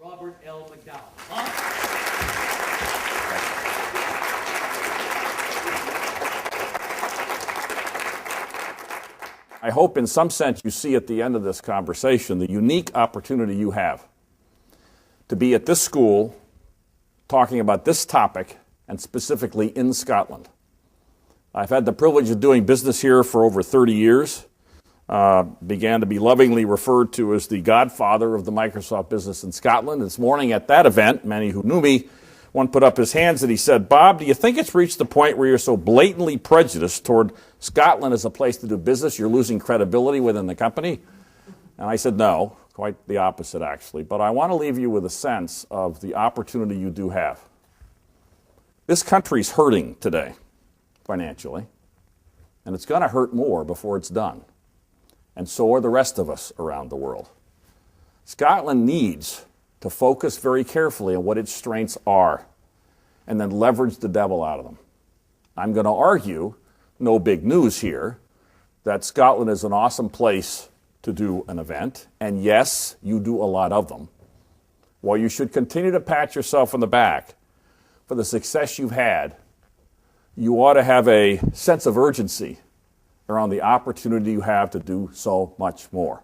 Robert L. McDowell. I hope in some sense you see at the end of this conversation the unique opportunity you have to be at this school talking about this topic, and specifically in Scotland. I've had the privilege of doing business here for over 30 years. Began to be lovingly referred to as the godfather of the Microsoft business in Scotland. This morning at that event, many who knew me, one put up his hands and he said, "Bob, do you think it's reached the point where you're so blatantly prejudiced toward Scotland as a place to do business, you're losing credibility within the company?" And I said, no, quite the opposite actually. But I want to leave you with a sense of the opportunity you do have. This country's hurting today, financially, and it's going to hurt more before it's done. And so are the rest of us around the world. Scotland needs to focus very carefully on what its strengths are and then leverage the devil out of them. I'm going to argue, no big news here, that Scotland is an awesome place to do an event, and yes, you do a lot of them. While you should continue to pat yourself on the back for the success you've had, you ought to have a sense of urgency around the opportunity you have to do so much more.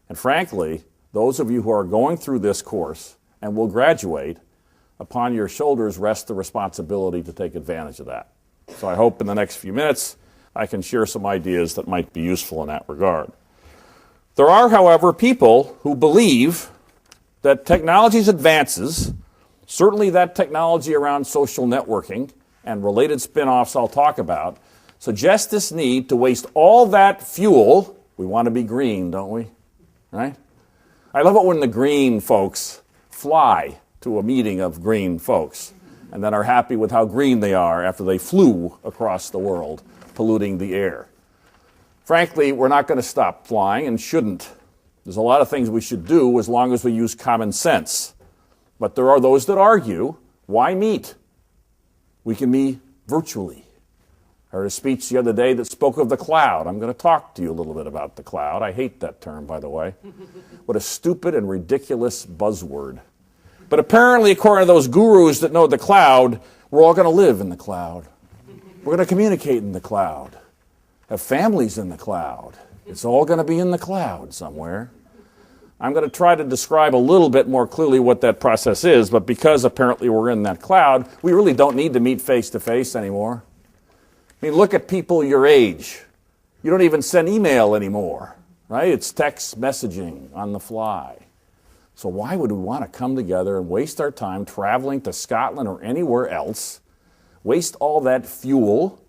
And frankly, those of you who are going through this course and will graduate, upon your shoulders rests the responsibility to take advantage of that. So I hope in the next few minutes I can share some ideas that might be useful in that regard. There are, however, people who believe that technology's advances, certainly that technology around social networking and related spin-offs I'll talk about, suggest this need to waste all that fuel. We want to be green, don't we? Right? I love it when the green folks fly to a meeting of green folks and then are happy with how green they are after they flew across the world, polluting the air. Frankly, we're not going to stop flying and shouldn't. There's a lot of things we should do as long as we use common sense. But there are those that argue, why meet? We can meet virtually. I heard a speech the other day that spoke of the cloud. I'm going to talk to you a little bit about the cloud. I hate that term, by the way. What a stupid and ridiculous buzzword. But apparently, according to those gurus that know the cloud, we're all going to live in the cloud. We're going to communicate in the cloud, have families in the cloud. It's all going to be in the cloud somewhere. I'm going to try to describe a little bit more clearly what that process is, but because apparently we're in that cloud, we really don't need to meet face-to-face anymore. I mean, look at people your age. You don't even send email anymore, right? It's text messaging on the fly. So why would we want to come together and waste our time traveling to Scotland or anywhere else, waste all that fuel,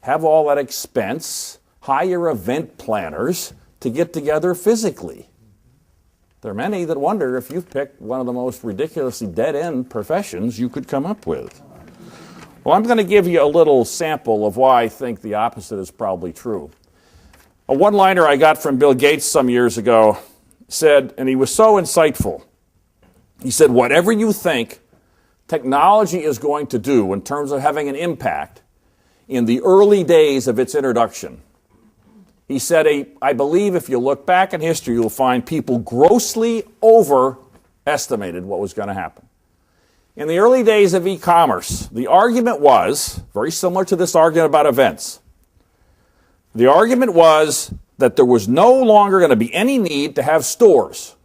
have all that expense, hire event planners to get together physically? There are many that wonder if you've picked one of the most ridiculously dead-end professions you could come up with. Well, I'm going to give you a little sample of why I think the opposite is probably true. A one-liner I got from Bill Gates some years ago said, and he was so insightful, he said, whatever you think technology is going to do in terms of having an impact in the early days of its introduction, he said, I believe if you look back in history, you'll find people grossly overestimated what was going to happen. In the early days of e-commerce, the argument was, very similar to this argument about events, the argument was that there was no longer going to be any need to have stores.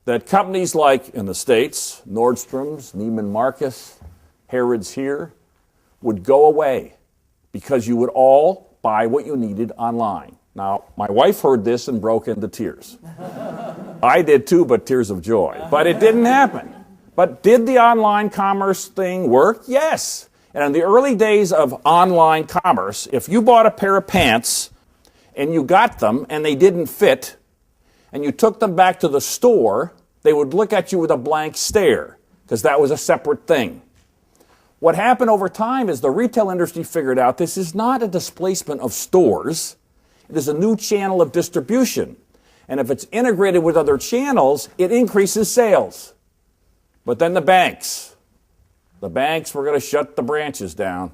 That companies like, in the States, Nordstrom's, Neiman Marcus, Harrods here, would go away because you would all buy what you needed online. Now, my wife heard this and broke into tears. I did too, but tears of joy. But it didn't happen. But did the online commerce thing work? Yes. And in the early days of online commerce, if you bought a pair of pants and you got them and they didn't fit, and you took them back to the store, they would look at you with a blank stare because that was a separate thing. What happened over time is the retail industry figured out this is not a displacement of stores. It is a new channel of distribution. And if it's integrated with other channels, it increases sales. But then the banks were going to shut the branches down.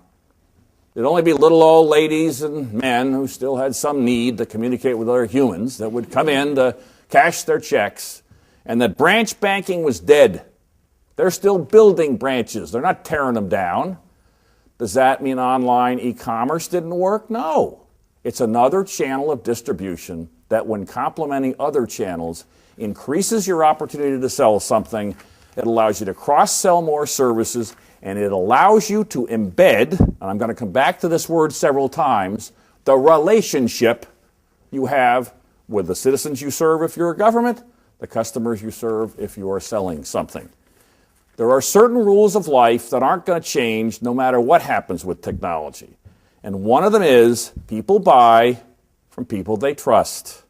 There'd only be little old ladies and men who still had some need to communicate with other humans that would come in to cash their checks. and that branch banking was dead. They're still building branches. They're not tearing them down. Does that mean online e-commerce didn't work? No. It's another channel of distribution that, when complementing other channels, increases your opportunity to sell something. It allows you to cross-sell more services, and it allows you to embed, and I'm going to come back to this word several times, the relationship you have with the citizens you serve if you're a government, the customers you serve if you are selling something. There are certain rules of life that aren't going to change no matter what happens with technology. And one of them is people buy from people they trust.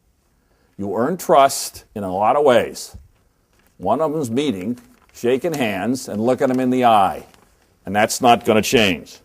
You earn trust in a lot of ways. One of them is meeting, shaking hands, and looking them in the eye. And that's not going to change.